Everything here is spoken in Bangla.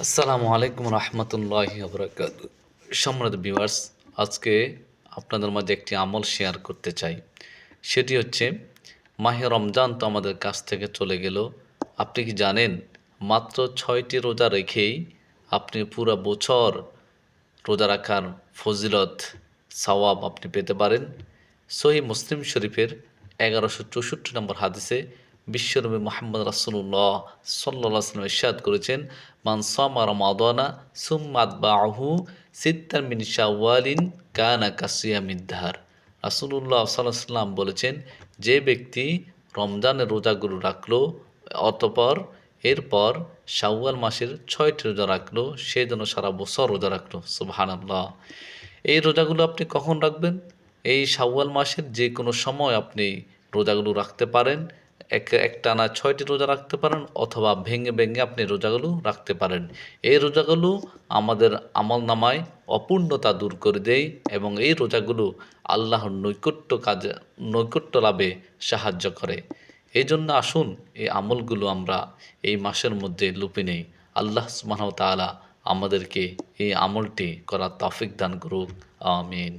আসসালামু আলাইকুম রহমতুল্লাহি বারাকাতু। সম্মানিত ভিউয়ার্স, আজকে আপনাদের মাঝে একটি আমল শেয়ার করতে চাই। সেটি হচ্ছে, মাহে রমজান তো আমাদের কাছ থেকে চলে গেল। আপনি কি জানেন, মাত্র 6টি রোজা রেখেই আপনি পুরো বছর রোজা রাখার ফজিলত সওয়াব আপনি পেতে পারেন। সহিহ মুসলিম শরীফের 1164 নম্বর হাদিসে বিশ্বনবী মুহাম্মদ রাসূলুল্লাহ সাল্লাল্লাহু আলাইহি ওয়াসাল্লাম ইরশাদ করেছেন, মান সামা রমাদানা সুম্মা আতবাআহু সিত্তান মিন শাওয়ালিন কানা কাসিয়ামিদ দাহর। রাসূলুল্লাহ সাল্লাল্লাহু আলাইহি ওয়াসাল্লাম বলেছেন, যে ব্যক্তি রমজানের রোজাগুলো রাখলো অতঃপর এরপর শাওয়াল মাসের 6টি রোজা রাখলো, সে যেন সারা বছর রোজা রাখলো। সুবহানাল্লাহ। এই রোজাগুলো আপনি কখন রাখবেন? এই শাওয়াল মাসের যে কোনো সময় আপনি রোজাগুলো রাখতে পারেন। একটানা 6টি রোজা রাখতে পারেন, অথবা ভেঙে ভেঙে আপনি রোজাগুলো রাখতে পারেন। এই রোজাগুলো আমাদের আমল নামায় অপূর্ণতা দূর করে দেয় এবং এই রোজাগুলো আল্লাহর নৈকট্য লাভে সাহায্য করে। এই জন্য আসুন এই আমলগুলো আমরা এই মাসের মধ্যে লুপে নেই। আল্লাহ সুবহানাহু ওয়া তাআলা আমাদেরকে এই আমলটি করার তৌফিক দান করুক। আমিন।